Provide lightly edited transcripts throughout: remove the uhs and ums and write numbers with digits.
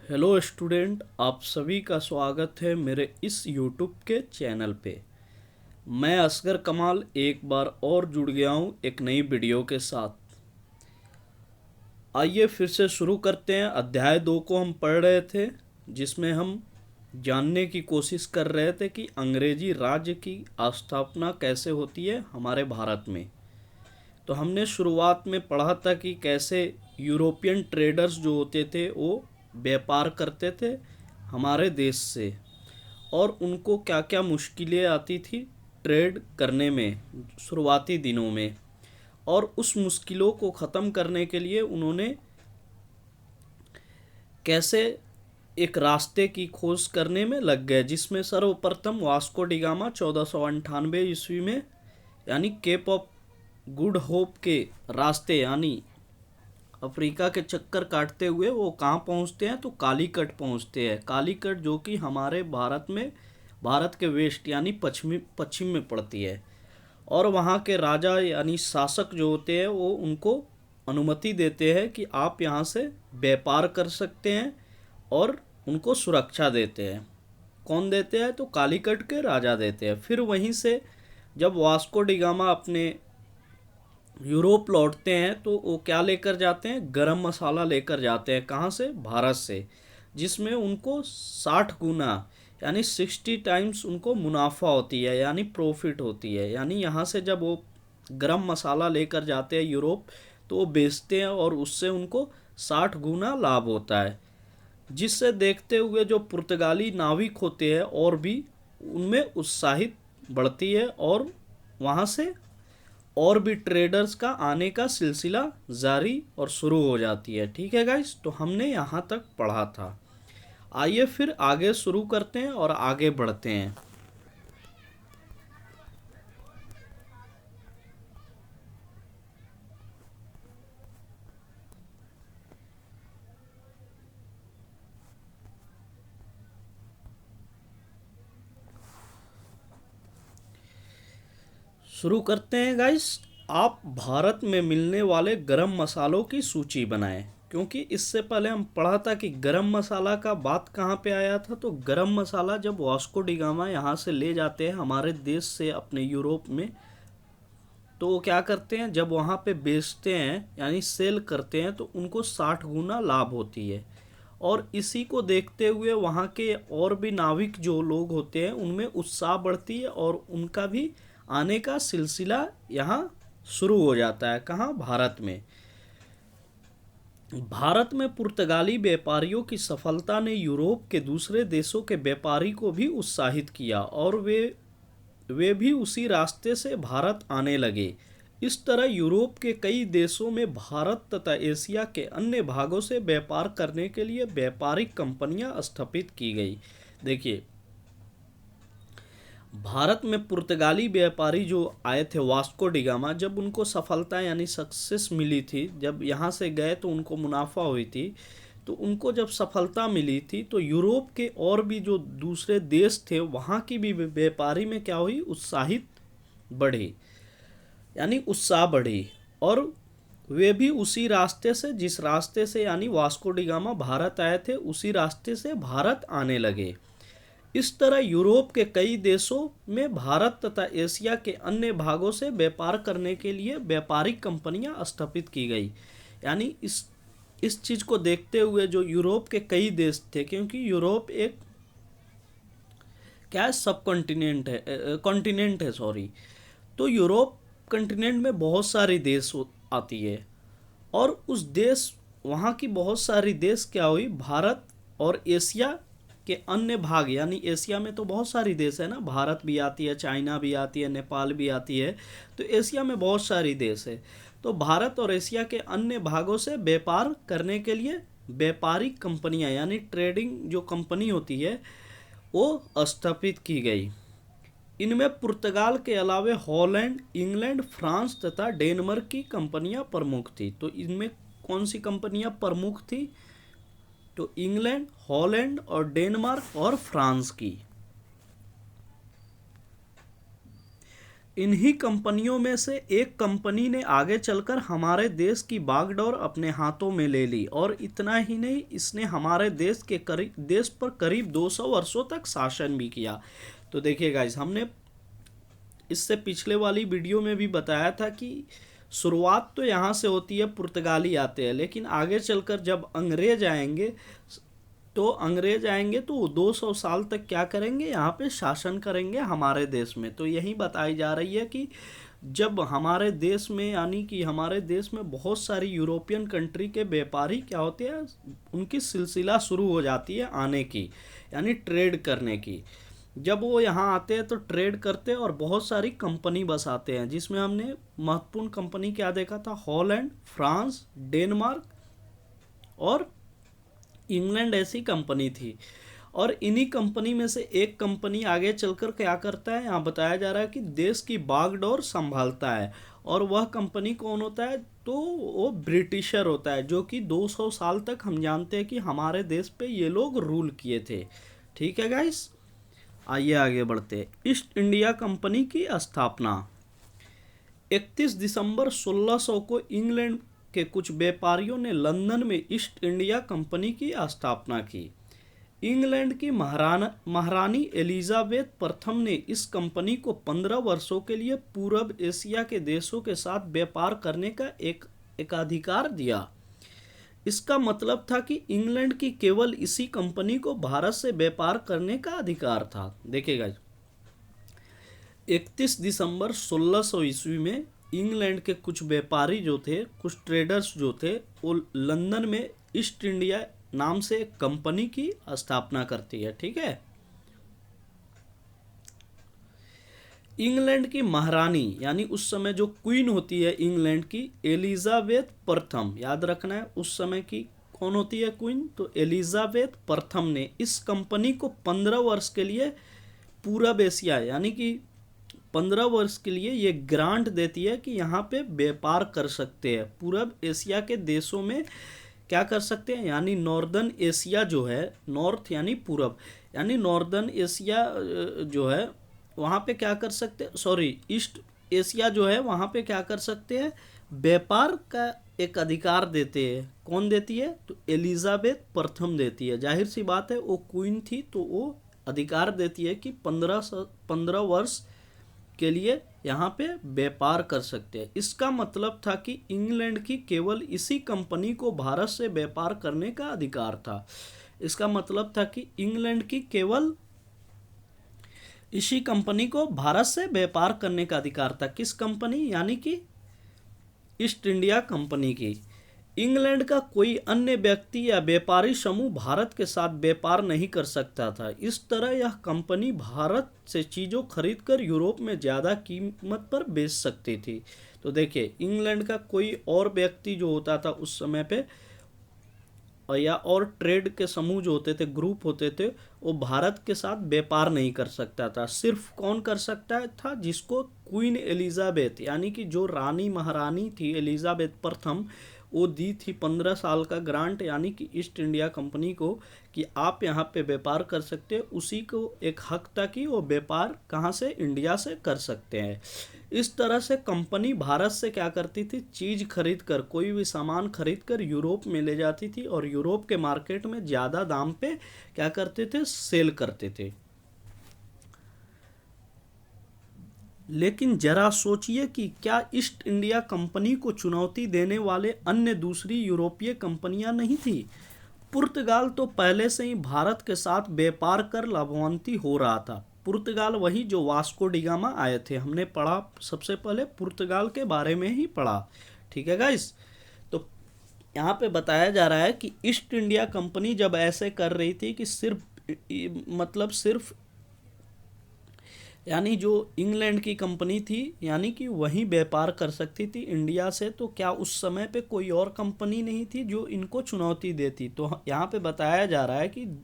Hello student, आप सभी का स्वागत है मेरे इस यूट्यूब के चैनल पे। मैं असगर कमाल एक बार और जुड़ गया हूँ एक नई वीडियो के साथ। आइए फिर से शुरू करते हैं। अध्याय 2 को हम पढ़ रहे थे, जिसमें हम जानने की कोशिश कर रहे थे कि अंग्रेजी राज्य की स्थापना कैसे होती है हमारे भारत में। तो हमने शुरुआत में पढ़ा था कि कैसे यूरोपियन ट्रेडर्स जो होते थे वो व्यापार करते थे हमारे देश से, और उनको क्या क्या मुश्किलें आती थी ट्रेड करने में शुरुआती दिनों में। और उस मुश्किलों को ख़त्म करने के लिए उन्होंने कैसे एक रास्ते की खोज करने में लग गए, जिसमें सर्वप्रथम वास्को डिगामा 1498 ईस्वी में यानी केप ऑफ गुड होप के रास्ते यानी अफ्रीका के चक्कर काटते हुए वो कहाँ पहुँचते हैं तो कालीकट पहुँचते हैं। कालीकट जो कि हमारे भारत के वेस्ट यानी पश्चिम में पड़ती है। और वहाँ के राजा यानी शासक जो होते हैं वो उनको अनुमति देते हैं कि आप यहाँ से व्यापार कर सकते हैं, और उनको सुरक्षा देते हैं। कौन देते हैं तो कालीकट के राजा देते हैं। फिर वहीं से जब वास्को डिगामा अपने यूरोप लौटते हैं तो वो क्या लेकर जाते हैं, गरम मसाला लेकर जाते हैं। कहाँ से? भारत से, जिसमें उनको 60 गुना यानी 60 टाइम्स उनको मुनाफा होती है यानी प्रॉफिट होती है। यानी यहाँ से जब वो गरम मसाला लेकर जाते हैं यूरोप तो वो बेचते हैं और उससे उनको 60 गुना लाभ होता है, जिससे देखते हुए जो पुर्तगाली नाविक होते हैं और भी उनमें उत्साहित बढ़ती है, और वहाँ से और भी ट्रेडर्स का आने का सिलसिला जारी और शुरू हो जाती है। ठीक है गाइस, तो हमने यहाँ तक पढ़ा था। आइए फिर आगे शुरू करते हैं और आगे बढ़ते हैं। शुरू करते हैं गाइस। आप भारत में मिलने वाले गरम मसालों की सूची बनाएं, क्योंकि इससे पहले हम पढ़ा था कि गरम मसाला का बात कहाँ पे आया था। तो गरम मसाला जब वास्को डिगामा यहाँ से ले जाते हैं हमारे देश से अपने यूरोप में, तो वो क्या करते हैं, जब वहाँ पे बेचते हैं यानी सेल करते हैं तो उनको 60 गुना लाभ होती है। और इसी को देखते हुए वहाँ के और भी नाविक जो लोग होते हैं उनमें उत्साह बढ़ती है और उनका भी आने का सिलसिला यहाँ शुरू हो जाता है। कहाँ? भारत में। भारत में पुर्तगाली व्यापारियों की सफलता ने यूरोप के दूसरे देशों के व्यापारी को भी उत्साहित किया, और वे भी उसी रास्ते से भारत आने लगे। इस तरह यूरोप के कई देशों में भारत तथा एशिया के अन्य भागों से व्यापार करने के लिए व्यापारिक कंपनियां स्थापित की गई। देखिए, भारत में पुर्तगाली व्यापारी जो आए थे वास्को डिगामा, जब उनको सफलता यानी सक्सेस मिली थी, जब यहाँ से गए तो उनको मुनाफा हुई थी, तो उनको जब सफलता मिली थी तो यूरोप के और भी जो दूसरे देश थे वहाँ की भी व्यापारी में क्या हुई, उत्साहित बढ़ी यानी उत्साह बढ़ी। और वे भी उसी रास्ते से, जिस रास्ते से यानी वास्को डिगामा भारत आए थे, उसी रास्ते से भारत आने लगे। इस तरह यूरोप के कई देशों में भारत तथा एशिया के अन्य भागों से व्यापार करने के लिए व्यापारिक कंपनियां स्थापित की गई। यानी इस चीज को देखते हुए जो यूरोप के कई देश थे, क्योंकि यूरोप एक क्या है, सब कॉन्टिनेंट है सॉरी। तो यूरोप कंटिनेंट में बहुत सारी देश आती है, और उस देश वहाँ की बहुत सारी देश क्या हुई, भारत और एशिया के अन्य भाग, यानी एशिया में तो बहुत सारी देश है ना, भारत भी आती है, चाइना भी आती है, नेपाल भी आती है, तो एशिया में बहुत सारी देश है। तो भारत और एशिया के अन्य भागों से व्यापार करने के लिए व्यापारिक कंपनियां यानी ट्रेडिंग जो कंपनी होती है वो स्थापित की गई। इनमें पुर्तगाल के अलावे हॉलैंड, इंग्लैंड, फ्रांस तथा डेनमार्क की कंपनियां प्रमुख थी। तो इनमें कौन सी कंपनियां प्रमुख थी? तो इंग्लैंड, हॉलैंड और डेनमार्क और फ्रांस की। इन्हीं कंपनियों में से एक कंपनी ने आगे चलकर हमारे देश की बागडोर अपने हाथों में ले ली, और इतना ही नहीं, इसने हमारे देश पर करीब 200 वर्षों तक शासन भी किया। तो देखिए गाइस, हमने इससे पिछले वाली वीडियो में भी बताया था कि शुरुआत तो यहाँ से होती है, पुर्तगाली आते हैं, लेकिन आगे चलकर जब अंग्रेज आएंगे तो वो 200 साल तक क्या करेंगे, यहाँ पे शासन करेंगे हमारे देश में। तो यही बताई जा रही है कि जब हमारे देश में, यानी कि हमारे देश में बहुत सारी यूरोपियन कंट्री के व्यापारी क्या होते हैं, उनकी सिलसिला शुरू हो जाती है आने की, यानी ट्रेड करने की। जब वो यहाँ आते हैं तो ट्रेड करते हैं और बहुत सारी कंपनी बसाते हैं, जिसमें हमने महत्वपूर्ण कंपनी क्या देखा था, हॉलैंड, फ्रांस, डेनमार्क और इंग्लैंड ऐसी कंपनी थी। और इन्हीं कंपनी में से एक कंपनी आगे चलकर क्या करता है, यहाँ बताया जा रहा है कि देश की बागडोर संभालता है। और वह कंपनी कौन होता है, तो वो ब्रिटिशर होता है, जो कि 200 साल तक हम जानते हैं कि हमारे देश पे ये लोग रूल किए थे। ठीक है गाइस, आइए आगे बढ़ते। ईस्ट इंडिया कंपनी की स्थापना 31 दिसंबर 1600 को इंग्लैंड के कुछ व्यापारियों ने लंदन में ईस्ट इंडिया कंपनी की स्थापना की। इंग्लैंड की महारानी एलिजाबेथ प्रथम ने इस कंपनी को 15 वर्षों के लिए पूर्व एशिया के देशों के साथ व्यापार करने का एकाधिकार दिया। इसका मतलब था कि इंग्लैंड की केवल इसी कंपनी को भारत से व्यापार करने का अधिकार था। देखिएगा, 31 दिसंबर 1600 ईस्वी में इंग्लैंड के कुछ व्यापारी जो थे, कुछ ट्रेडर्स जो थे, वो लंदन में ईस्ट इंडिया नाम से एक कंपनी की स्थापना करती है। ठीक है, इंग्लैंड की महारानी, यानी उस समय जो क्वीन होती है इंग्लैंड की, एलिजाबेथ प्रथम, याद रखना है उस समय की कौन होती है क्वीन, तो एलिजाबेथ प्रथम ने इस कंपनी को 15 वर्ष के लिए पूर्व एशिया, यानी कि 15 वर्ष के लिए ये ग्रांट देती है कि यहाँ पे व्यापार कर सकते हैं, पूर्व एशिया के देशों में क्या कर सकते हैं, यानी नॉर्दर्न एशिया जो है, नॉर्थ यानी पूर्व, यानी नॉर्दर्न एशिया जो है वहाँ पे क्या कर सकते हैं, सॉरी ईस्ट एशिया जो है वहाँ पे क्या कर सकते हैं, व्यापार का एक अधिकार देते हैं। कौन देती है, तो एलिजाबेथ प्रथम देती है। जाहिर सी बात है, वो क्वीन थी तो वो अधिकार देती है कि 15 वर्ष के लिए यहाँ पे व्यापार कर सकते हैं। इसका मतलब था कि इंग्लैंड की केवल इसी कंपनी को भारत से व्यापार करने का अधिकार था। इसका मतलब था कि इंग्लैंड की केवल इसी कंपनी को भारत से व्यापार करने का अधिकार था। किस कंपनी, यानी कि ईस्ट इंडिया कंपनी की। इंग्लैंड का कोई अन्य व्यक्ति या व्यापारी समूह भारत के साथ व्यापार नहीं कर सकता था। इस तरह यह कंपनी भारत से चीज़ों खरीदकर यूरोप में ज़्यादा कीमत पर बेच सकती थी। तो देखिए, इंग्लैंड का कोई और व्यक्ति जो होता था उस समय पे, या और ट्रेड के समूह जो होते थे, ग्रुप होते थे, वो भारत के साथ व्यापार नहीं कर सकता था। सिर्फ कौन कर सकता था, जिसको क्वीन एलिजाबेथ, यानी कि जो रानी महारानी थी एलिजाबेथ प्रथम, वो दी थी 15 साल का ग्रांट, यानी कि ईस्ट इंडिया कंपनी को, कि आप यहाँ पे व्यापार कर सकते हैं। उसी को एक हक था कि वो व्यापार कहाँ से, इंडिया से कर सकते हैं। इस तरह से कंपनी भारत से क्या करती थी, चीज़ खरीद कर, कोई भी सामान खरीद कर यूरोप में ले जाती थी और यूरोप के मार्केट में ज़्यादा दाम पे क्या करते थे, सेल करते थे। लेकिन जरा सोचिए कि क्या ईस्ट इंडिया कंपनी को चुनौती देने वाले अन्य दूसरी यूरोपीय कंपनियां नहीं थी। पुर्तगाल तो पहले से ही भारत के साथ व्यापार कर लाभान्वित हो रहा था। पुर्तगाल वही जो वास्को डिगामा आए थे, हमने पढ़ा सबसे पहले पुर्तगाल के बारे में ही पढ़ा। ठीक है गाइस, तो यहाँ पे बताया जा रहा है कि ईस्ट इंडिया कंपनी जब ऐसे कर रही थी कि सिर्फ यानी जो इंग्लैंड की कंपनी थी, यानी कि वही व्यापार कर सकती थी इंडिया से, तो क्या उस समय पे कोई और कंपनी नहीं थी जो इनको चुनौती देती। तो यहाँ पे बताया जा रहा है कि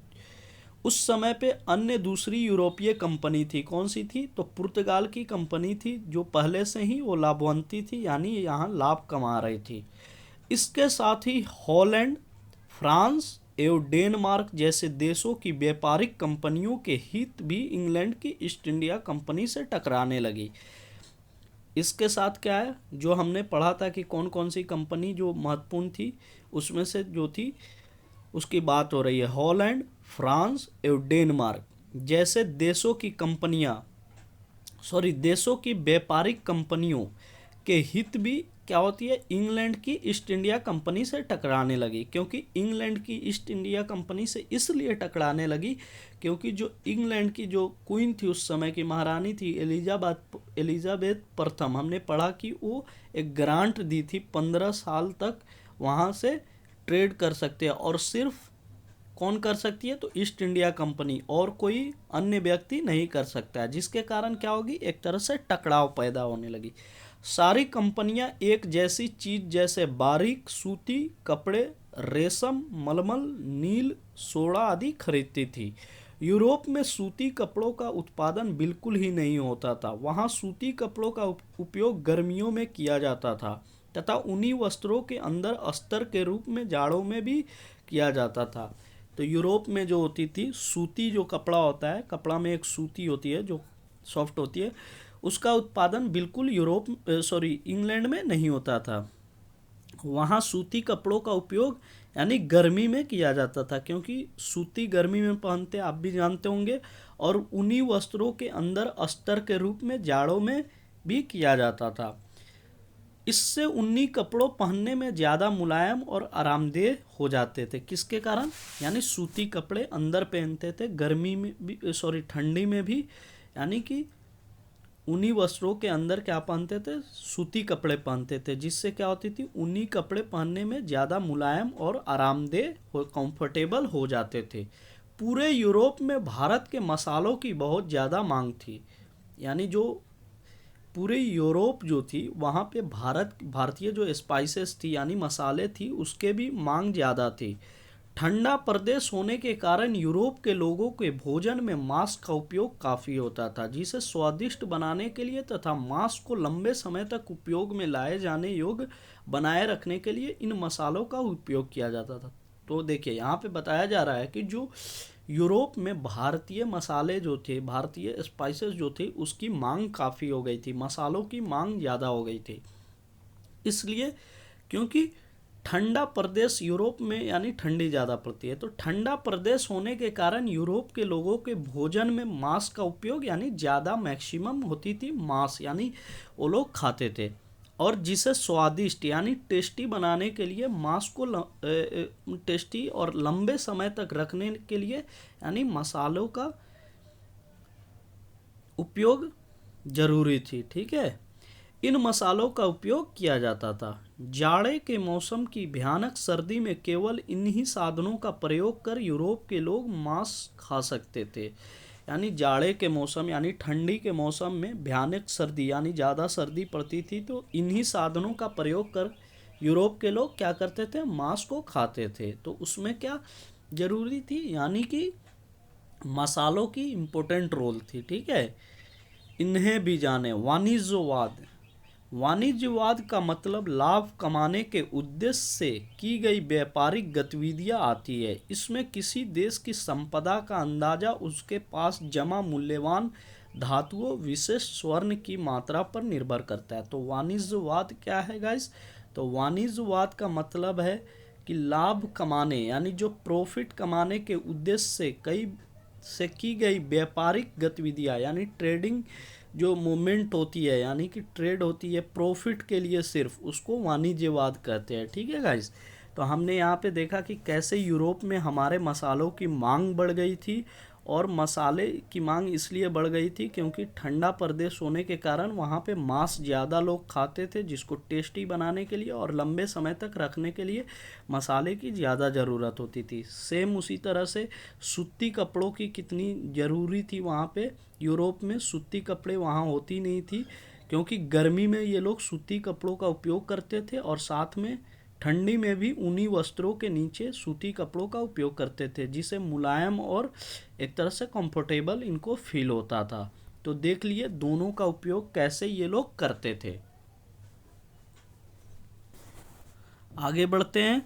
उस समय पे अन्य दूसरी यूरोपीय कंपनी थी। कौन सी थी, तो पुर्तगाल की कंपनी थी, जो पहले से ही वो लाभवंती थी, यानी यहाँ लाभ कमा रही थी। इसके साथ ही हॉलैंड, फ्रांस एवं डेनमार्क जैसे देशों की व्यापारिक कंपनियों के हित भी इंग्लैंड की ईस्ट इंडिया कंपनी से टकराने लगी। इसके साथ क्या है, जो हमने पढ़ा था कि कौन कौन सी कंपनी जो महत्वपूर्ण थी, उसमें से जो थी उसकी बात हो रही है। हॉलैंड, फ्रांस एवं डेनमार्क जैसे देशों की व्यापारिक कंपनियों के हित भी क्या होती है, इंग्लैंड की ईस्ट इंडिया कंपनी से टकराने लगी। क्योंकि इंग्लैंड की ईस्ट इंडिया कंपनी से इसलिए टकराने लगी क्योंकि जो इंग्लैंड की जो क्वीन थी, उस समय की महारानी थी एलिजाबेथ प्रथम, हमने पढ़ा कि वो एक ग्रांट दी थी 15 साल तक वहाँ से ट्रेड कर सकते हैं, और सिर्फ कौन कर सकती है, तो ईस्ट इंडिया कंपनी, और कोई अन्य व्यक्ति नहीं कर सकता है। जिसके कारण क्या होगी, एक तरह से टकराव पैदा होने लगी। सारी कंपनियां एक जैसी चीज जैसे बारीक सूती कपड़े, रेशम, मलमल, नील, सोडा आदि खरीदती थी। यूरोप में सूती कपड़ों का उत्पादन बिल्कुल ही नहीं होता था। वहाँ सूती कपड़ों का उपयोग गर्मियों में किया जाता था तथा उन्हीं वस्त्रों के अंदर अस्तर के रूप में जाड़ों में भी किया जाता था। तो यूरोप में जो होती थी सूती, जो कपड़ा होता है, कपड़ा में एक सूती होती है जो सॉफ्ट होती है, उसका उत्पादन बिल्कुल इंग्लैंड में नहीं होता था। वहाँ सूती कपड़ों का उपयोग यानी गर्मी में किया जाता था, क्योंकि सूती गर्मी में पहनते आप भी जानते होंगे, और उन्हीं वस्त्रों के अंदर अस्तर के रूप में जाड़ों में भी किया जाता था। इससे ऊनी कपड़ों पहनने में ज़्यादा मुलायम और आरामदेह हो जाते थे। किसके कारण, यानी सूती कपड़े अंदर पहनते थे, गर्मी में भी ठंडी में भी, यानी कि ऊनी वस्त्रों के अंदर क्या पहनते थे, सूती कपड़े पहनते थे, जिससे क्या होती थी, ऊनी कपड़े पहनने में ज़्यादा मुलायम और आरामदेह कंफर्टेबल हो जाते थे। पूरे यूरोप में भारत के मसालों की बहुत ज़्यादा मांग थी। यानी जो पूरे यूरोप जो थी वहाँ पे भारतीय जो स्पाइसेस थी यानी मसाले थी, उसके भी मांग ज़्यादा थी। ठंडा प्रदेश होने के कारण यूरोप के लोगों के भोजन में मांस का उपयोग काफ़ी होता था, जिसे स्वादिष्ट बनाने के लिए तथा मांस को लंबे समय तक उपयोग में लाए जाने योग्य बनाए रखने के लिए इन मसालों का उपयोग किया जाता था। तो देखिए यहाँ पे बताया जा रहा है कि जो यूरोप में भारतीय मसाले जो थे, भारतीय स्पाइसेस जो थे, उसकी मांग काफ़ी हो गई थी, मसालों की मांग ज़्यादा हो गई थी। इसलिए क्योंकि ठंडा प्रदेश यूरोप में यानी ठंडी ज़्यादा पड़ती है, तो ठंडा प्रदेश होने के कारण यूरोप के लोगों के भोजन में मांस का उपयोग यानी ज़्यादा मैक्सिमम होती थी, मांस यानी वो लोग खाते थे। और जिसे स्वादिष्ट यानी टेस्टी बनाने के लिए मांस को टेस्टी और लंबे समय तक रखने के लिए यानी मसालों का उपयोग जरूरी थी। ठीक है, इन मसालों का उपयोग किया जाता था। जाड़े के मौसम की भयानक सर्दी में केवल इन्हीं साधनों का प्रयोग कर यूरोप के लोग मांस खा सकते थे। यानी जाड़े के मौसम यानी ठंडी के मौसम में भयानक सर्दी यानी ज़्यादा सर्दी पड़ती थी, तो इन्हीं साधनों का प्रयोग कर यूरोप के लोग क्या करते थे, मांस को खाते थे। तो उसमें क्या जरूरी थी, यानी कि मसालों की इम्पोर्टेंट रोल थी। ठीक है, इन्हें भी जाने। वाणिज्यवाद का मतलब लाभ कमाने के उद्देश्य से की गई व्यापारिक गतिविधियां आती है। इसमें किसी देश की संपदा का अंदाजा उसके पास जमा मूल्यवान धातुओं, विशेष स्वर्ण की मात्रा पर निर्भर करता है। तो वाणिज्यवाद क्या है गाइस, तो वाणिज्यवाद का मतलब है कि लाभ कमाने यानी जो प्रॉफिट कमाने के उद्देश्य से की गई व्यापारिक गतिविधियां यानी ट्रेडिंग जो मूवमेंट होती है, यानी कि ट्रेड होती है प्रॉफिट के लिए सिर्फ, उसको वाणिज्यवाद कहते हैं। ठीक है गाइस, तो हमने यहाँ पे देखा कि कैसे यूरोप में हमारे मसालों की मांग बढ़ गई थी, और मसाले की मांग इसलिए बढ़ गई थी क्योंकि ठंडा प्रदेश होने के कारण वहाँ पे मांस ज़्यादा लोग खाते थे, जिसको टेस्टी बनाने के लिए और लंबे समय तक रखने के लिए मसाले की ज़्यादा ज़रूरत होती थी। सेम उसी तरह से सूती कपड़ों की कितनी ज़रूरी थी वहाँ पे, यूरोप में सूती कपड़े वहाँ होती नहीं थी, क्योंकि गर्मी में ये लोग सूती कपड़ों का उपयोग करते थे, और साथ में ठंडी में भी ऊनी वस्त्रों के नीचे सूती कपड़ों का उपयोग करते थे, जिसे मुलायम और एक तरह से कंफर्टेबल इनको फील होता था। तो देख लिए दोनों का उपयोग कैसे ये लोग करते थे। आगे बढ़ते हैं।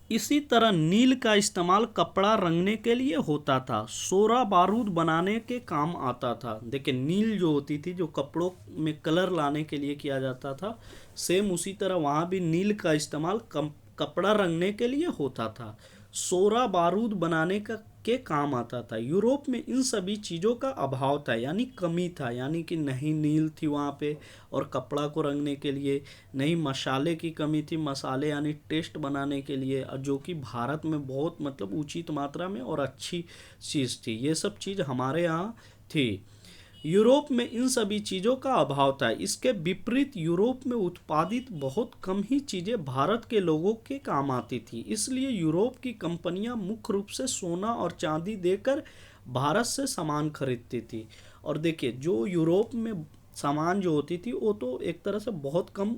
इसी तरह नील का इस्तेमाल कपड़ा रंगने के लिए होता था, सोरा बारूद बनाने के काम आता था। देखिए नील जो होती थी, जो कपड़ों में कलर लाने के लिए किया जाता था, सेम उसी तरह वहाँ भी नील का इस्तेमाल कपड़ा रंगने के लिए होता था, सोरा बारूद बनाने का के काम आता था। यूरोप में इन सभी चीज़ों का अभाव था, यानी कमी था, यानी कि नहीं नील थी वहाँ पे और कपड़ा को रंगने के लिए, नहीं मसाले की कमी थी, मसाले यानी टेस्ट बनाने के लिए, जो कि भारत में बहुत मतलब उचित मात्रा में और अच्छी चीज़ थी, ये सब चीज़ हमारे यहाँ थी। यूरोप में इन सभी चीज़ों का अभाव था। इसके विपरीत यूरोप में उत्पादित बहुत कम ही चीज़ें भारत के लोगों के काम आती थी, इसलिए यूरोप की कंपनियां मुख्य रूप से सोना और चांदी देकर भारत से सामान खरीदती थी। और देखिए जो यूरोप में सामान जो होती थी वो तो एक तरह से बहुत कम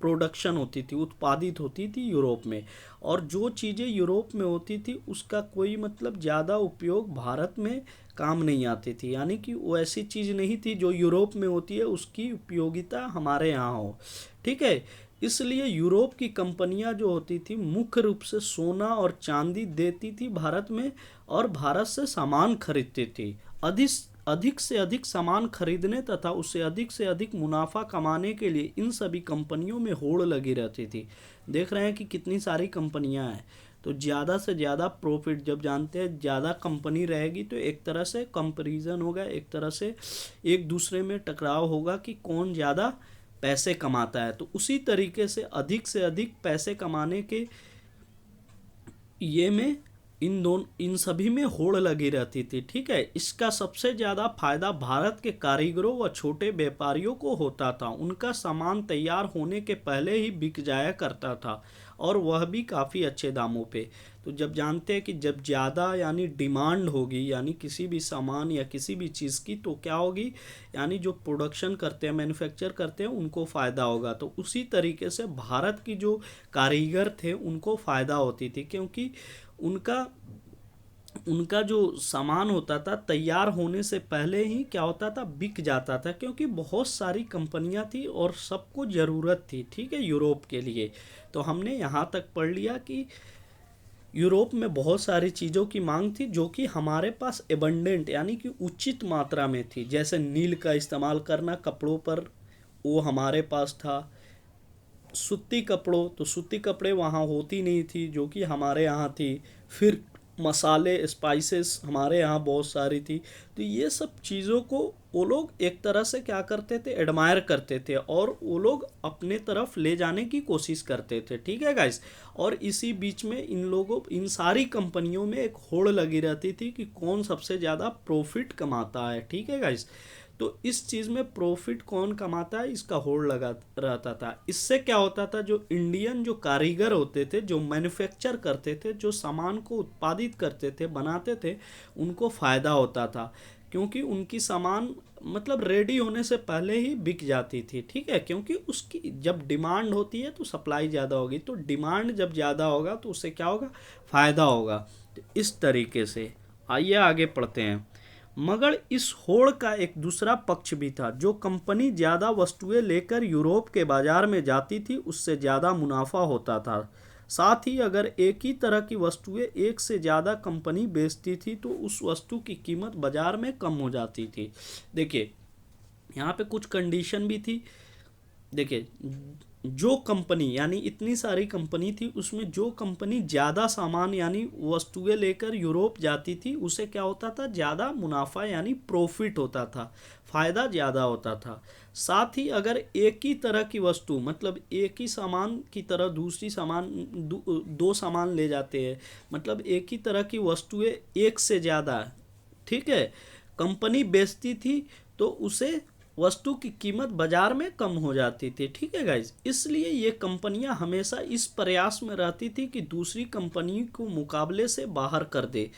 प्रोडक्शन होती थी, उत्पादित होती थी यूरोप में, और जो चीज़ें यूरोप में होती थी उसका कोई मतलब ज़्यादा उपयोग भारत में काम नहीं आती थी, यानी कि वो ऐसी चीज़ नहीं थी जो यूरोप में होती है उसकी उपयोगिता हमारे यहाँ हो। ठीक है, इसलिए यूरोप की कंपनियां जो होती थी मुख्य रूप से सोना और चांदी देती थी भारत में और भारत से सामान खरीदती थी। अधिक अधिक से अधिक सामान खरीदने तथा उससे अधिक से अधिक मुनाफा कमाने के लिए इन सभी कंपनियों में होड़ लगी रहती थी। देख रहे हैं कि कितनी सारी कंपनियां हैं, तो ज़्यादा से ज़्यादा प्रॉफिट, जब जानते हैं ज़्यादा कंपनी रहेगी तो एक तरह से कंपैरिजन होगा, एक तरह से एक दूसरे में टकराव होगा कि कौन ज़्यादा पैसे कमाता है। तो उसी तरीके से अधिक पैसे कमाने के ये में इन सभी में होड़ लगी रहती थी। ठीक है, इसका सबसे ज़्यादा फायदा भारत के कारीगरों व छोटे व्यापारियों को होता था। उनका सामान तैयार होने के पहले ही बिक जाया करता था और वह भी काफ़ी अच्छे दामों पे। तो जब जानते हैं कि जब ज़्यादा यानी डिमांड होगी यानी किसी भी सामान या किसी भी चीज़ की, तो क्या होगी, यानी जो प्रोडक्शन करते हैं, मैन्युफैक्चर करते हैं, उनको फ़ायदा होगा। तो उसी तरीके से भारत की जो कारीगर थे उनको फ़ायदा होती थी, क्योंकि उनका उनका जो सामान होता था तैयार होने से पहले ही क्या होता था, बिक जाता था, क्योंकि बहुत सारी कंपनियां थी और सबको ज़रूरत थी। ठीक है, यूरोप के लिए। तो हमने यहाँ तक पढ़ लिया कि यूरोप में बहुत सारी चीज़ों की मांग थी जो कि हमारे पास एबंडेंट यानी कि उचित मात्रा में थी। जैसे नील का इस्तेमाल करना कपड़ों पर, वो हमारे पास था। सूती कपड़ों, तो सूती कपड़े वहाँ होती नहीं थी जो कि हमारे यहाँ थी। फिर मसाले, स्पाइसेस हमारे यहाँ बहुत सारी थी। तो ये सब चीज़ों को वो लोग एक तरह से क्या करते थे, एडमायर करते थे और वो लोग अपने तरफ ले जाने की कोशिश करते थे। ठीक है गाइस, और इसी बीच में इन सारी कंपनियों में एक होड़ लगी रहती थी कि कौन सबसे ज़्यादा प्रॉफिट कमाता है। ठीक है गाइस, तो इस चीज़ में प्रॉफिट कौन कमाता है इसका होड़ लगा रहता था। इससे क्या होता था, जो इंडियन जो कारीगर होते थे, जो मैन्युफैक्चर करते थे, जो सामान को उत्पादित करते थे, बनाते थे, उनको फ़ायदा होता था, क्योंकि उनकी सामान मतलब रेडी होने से पहले ही बिक जाती थी। ठीक है, क्योंकि उसकी जब डिमांड होती है तो सप्लाई ज़्यादा होगी, तो डिमांड जब ज़्यादा होगा तो उससे क्या होगा, फ़ायदा होगा। तो इस तरीके से आइए आगे पढ़ते हैं। मगर इस होड़ का एक दूसरा पक्ष भी था। जो कंपनी ज़्यादा वस्तुएं लेकर यूरोप के बाजार में जाती थी उससे ज़्यादा मुनाफा होता था। साथ ही अगर एक ही तरह की वस्तुएं एक से ज़्यादा कंपनी बेचती थी तो उस वस्तु की कीमत बाजार में कम हो जाती थी। देखिए यहाँ पे कुछ कंडीशन भी थी। देखिए जो कंपनी यानी इतनी सारी कंपनी थी, उसमें जो कंपनी ज़्यादा सामान यानी वस्तुएं लेकर यूरोप जाती थी उसे क्या होता था, ज़्यादा मुनाफा यानी प्रॉफिट होता था, फ़ायदा ज़्यादा होता था। साथ ही अगर एक ही तरह की वस्तु मतलब एक ही सामान की तरह दूसरी सामान दो सामान ले जाते हैं, मतलब एक ही तरह की वस्तुएं एक से ज़्यादा, ठीक है, कंपनी बेचती थी तो उसे वस्तु की कीमत बाजार में कम हो जाती थी। ठीक है गाइज, इसलिए ये कंपनियां हमेशा इस प्रयास में रहती थी कि दूसरी कंपनी को मुकाबले से बाहर कर दे,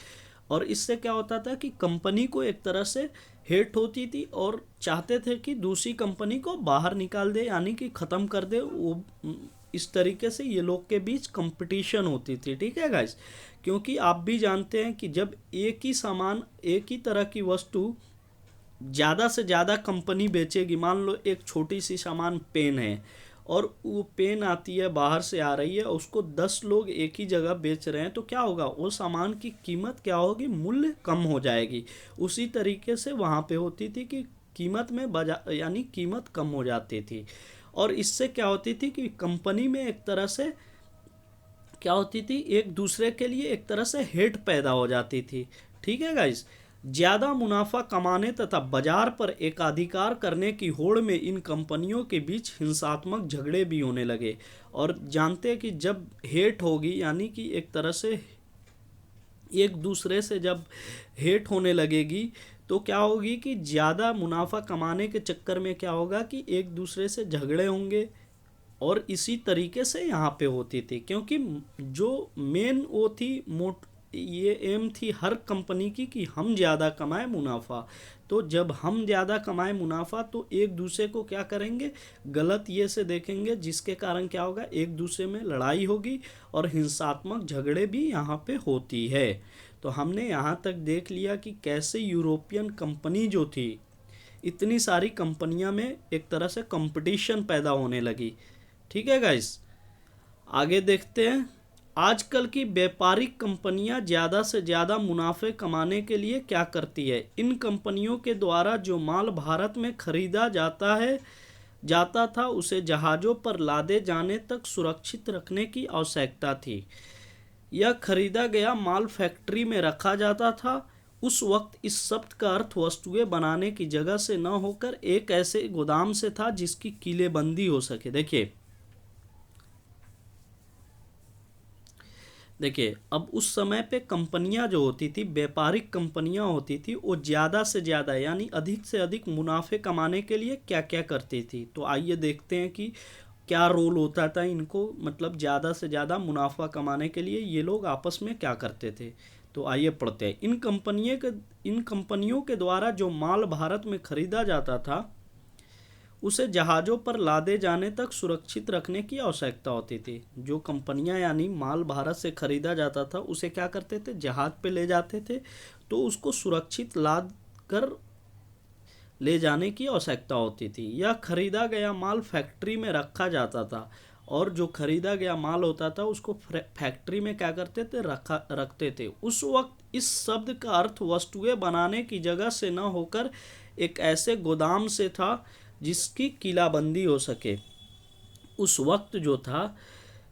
और इससे क्या होता था कि कंपनी को एक तरह से हेट होती थी और चाहते थे कि दूसरी कंपनी को बाहर निकाल दे यानी कि ख़त्म कर दे वो। इस तरीके से ये लोग के बीच कंपटीशन होती थी। ठीक है गाइज, क्योंकि आप भी जानते हैं कि जब एक ही सामान एक ही तरह की वस्तु ज़्यादा से ज़्यादा कंपनी बेचेगी, मान लो एक छोटी सी सामान पेन है और वो पेन आती है बाहर से आ रही है, उसको 10 लोग एक ही जगह बेच रहे हैं, तो क्या होगा, वो सामान की कीमत क्या होगी, मूल्य कम हो जाएगी। उसी तरीके से वहाँ पे होती थी कि कीमत में यानी कीमत कम हो जाती थी। और इससे क्या होती थी कि कंपनी में एक तरह से क्या होती थी, एक दूसरे के लिए एक तरह से हेट पैदा हो जाती थी। ठीक है गाइस। ज़्यादा मुनाफा कमाने तथा बाजार पर एकाधिकार करने की होड़ में इन कंपनियों के बीच हिंसात्मक झगड़े भी होने लगे। और जानते हैं कि जब हेट होगी, यानी कि एक तरह से एक दूसरे से जब हेट होने लगेगी, तो क्या होगी कि ज़्यादा मुनाफा कमाने के चक्कर में क्या होगा कि एक दूसरे से झगड़े होंगे। और इसी तरीके से यहाँ पे होती थी, क्योंकि जो मेन वो थी ये एम थी हर कंपनी की कि हम ज़्यादा कमाए मुनाफा। तो जब हम ज़्यादा कमाए मुनाफा तो एक दूसरे को क्या करेंगे, गलत ये से देखेंगे, जिसके कारण क्या होगा, एक दूसरे में लड़ाई होगी और हिंसात्मक झगड़े भी यहाँ पे होती है। तो हमने यहाँ तक देख लिया कि कैसे यूरोपियन कंपनी जो थी, इतनी सारी कंपनियां में एक तरह से कंपटीशन पैदा होने लगी। ठीक है गाइस, आगे देखते हैं। आजकल की व्यापारिक कंपनियां ज़्यादा से ज़्यादा मुनाफे कमाने के लिए क्या करती है, इन कंपनियों के द्वारा जो माल भारत में खरीदा जाता था उसे जहाज़ों पर लादे जाने तक सुरक्षित रखने की आवश्यकता थी। यह खरीदा गया माल फैक्ट्री में रखा जाता था। उस वक्त इस शब्द का अर्थ वस्तुएं बनाने की जगह से न होकर एक ऐसे गोदाम से था जिसकी कीलेबंदी हो सके। देखिए अब उस समय पे कंपनियां जो होती थी, व्यापारिक कंपनियां होती थी, वो ज़्यादा से ज़्यादा यानी अधिक से अधिक मुनाफे कमाने के लिए क्या क्या करती थी। तो आइए देखते हैं कि क्या रोल होता था इनको, मतलब ज़्यादा से ज़्यादा मुनाफा कमाने के लिए ये लोग आपस में क्या करते थे। तो आइए पढ़ते हैं। इन कंपनियों के द्वारा जो माल भारत में खरीदा जाता था उसे जहाज़ों पर लादे जाने तक सुरक्षित रखने की आवश्यकता होती थी। जो कंपनियां यानी माल भारत से खरीदा जाता था उसे क्या करते थे, जहाज़ पे ले जाते थे, तो उसको सुरक्षित लाद कर ले जाने की आवश्यकता होती थी। यह खरीदा गया माल फैक्ट्री में रखा जाता था, और जो खरीदा गया माल होता था उसको फैक्ट्री में क्या करते थे, रखते थे। उस वक्त इस शब्द का अर्थ वस्तुएं बनाने की जगह से न होकर एक ऐसे गोदाम से था जिसकी किलाबंदी हो सके। उस वक्त जो था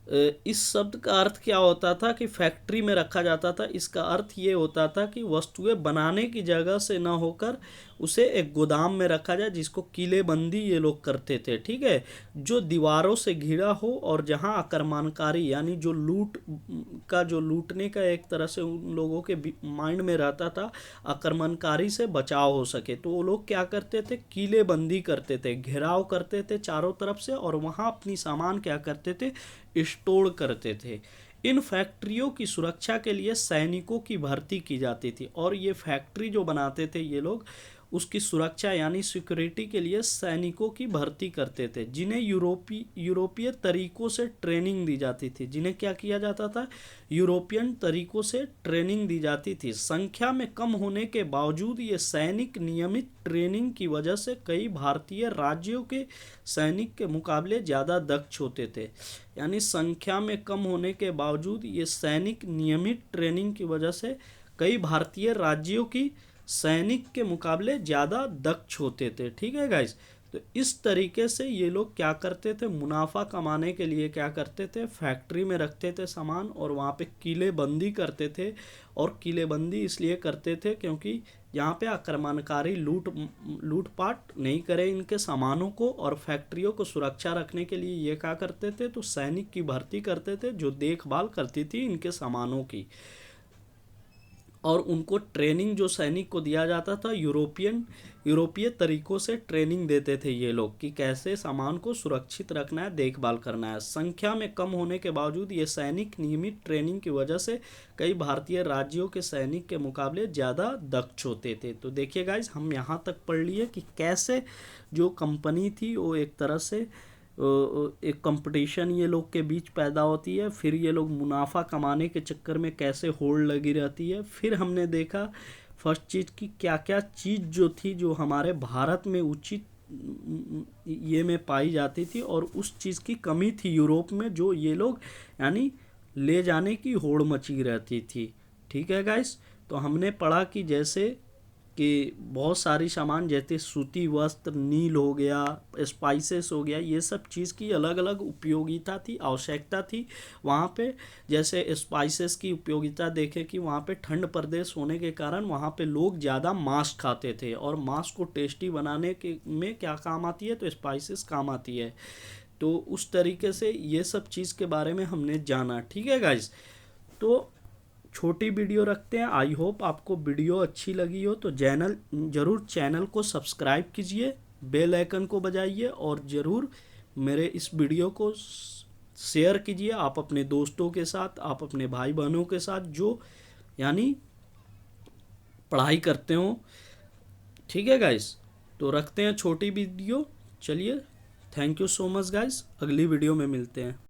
इस शब्द का अर्थ क्या होता था कि फैक्ट्री में रखा जाता था। इसका अर्थ ये होता था कि वस्तुएं बनाने की जगह से ना होकर उसे एक गोदाम में रखा जाए, जिसको किलेबंदी ये लोग करते थे। ठीक है, जो दीवारों से घिरा हो और जहां आक्रमणकारी यानी जो लूटने का एक तरह से उन लोगों के माइंड में रहता था, आक्रमणकारी से बचाव हो सके, तो वो लोग क्या करते थे, किलेबंदी करते थे, घेराव करते थे चारों तरफ से, और वहां अपनी सामान क्या करते थे, स्टोर करते थे। इन फैक्ट्रियों की सुरक्षा के लिए सैनिकों की भर्ती की जाती थी, और ये फैक्ट्री जो बनाते थे ये लोग, उसकी सुरक्षा यानी सिक्योरिटी के लिए सैनिकों की भर्ती करते थे, जिन्हें यूरोपीय तरीकों से ट्रेनिंग दी जाती थी। जिन्हें क्या किया जाता था, यूरोपियन तरीकों से ट्रेनिंग दी जाती थी। संख्या में कम होने के बावजूद ये सैनिक नियमित ट्रेनिंग की वजह से कई भारतीय राज्यों के सैनिक के मुकाबले ज़्यादा दक्ष होते थे। यानी संख्या में कम होने के बावजूद ये सैनिक नियमित ट्रेनिंग की वजह से कई भारतीय राज्यों की सैनिक के मुकाबले ज़्यादा दक्ष होते थे। ठीक है गाइस, तो इस तरीके से ये लोग क्या करते थे, मुनाफा कमाने के लिए क्या करते थे, फैक्ट्री में रखते थे सामान और वहाँ पे किलेबंदी करते थे। और किलेबंदी इसलिए करते थे क्योंकि यहाँ पे आक्रमणकारी लूटपाट नहीं करे इनके सामानों को, और फैक्ट्रियों को सुरक्षा रखने के लिए ये क्या करते थे, तो सैनिक की भर्ती करते थे जो देखभाल करती थी इनके सामानों की। और उनको ट्रेनिंग जो सैनिक को दिया जाता था, यूरोपीय तरीकों से ट्रेनिंग देते थे ये लोग कि कैसे सामान को सुरक्षित रखना है, देखभाल करना है। संख्या में कम होने के बावजूद ये सैनिक नियमित ट्रेनिंग की वजह से कई भारतीय राज्यों के सैनिक के मुकाबले ज़्यादा दक्ष होते थे। तो देखिए गाइज, हम यहाँ तक पढ़ लिए कि कैसे जो कंपनी थी वो एक तरह से एक कंपटीशन ये लोग के बीच पैदा होती है, फिर ये लोग मुनाफा कमाने के चक्कर में कैसे होड़ लगी रहती है। फिर हमने देखा फर्स्ट चीज़ की क्या क्या चीज़ जो थी जो हमारे भारत में उचित ये में पाई जाती थी और उस चीज़ की कमी थी यूरोप में, जो ये लोग यानी ले जाने की होड़ मची रहती थी। ठीक है गाइस, तो हमने पढ़ा कि जैसे कि बहुत सारी सामान जैसे सूती वस्त्र, नील हो गया, स्पाइसेस हो गया, ये सब चीज़ की अलग अलग उपयोगिता थी, आवश्यकता थी वहाँ पे। जैसे स्पाइसेस की उपयोगिता देखें कि वहाँ पे ठंड प्रदेश होने के कारण वहाँ पे लोग ज़्यादा मांस खाते थे, और मांस को टेस्टी बनाने के में क्या काम आती है, तो स्पाइसेस काम आती है। तो उस तरीके से ये सब चीज़ के बारे में हमने जाना। ठीक है गाइज, तो छोटी वीडियो रखते हैं। आई होप आपको वीडियो अच्छी लगी हो, तो चैनल को सब्सक्राइब कीजिए, बेल आइकन को बजाइए, और ज़रूर मेरे इस वीडियो को शेयर कीजिए आप अपने दोस्तों के साथ, आप अपने भाई बहनों के साथ जो यानी पढ़ाई करते हो। ठीक है गाइस, तो रखते हैं छोटी वीडियो। चलिए, thank you so much guys, अगली वीडियो में मिलते हैं।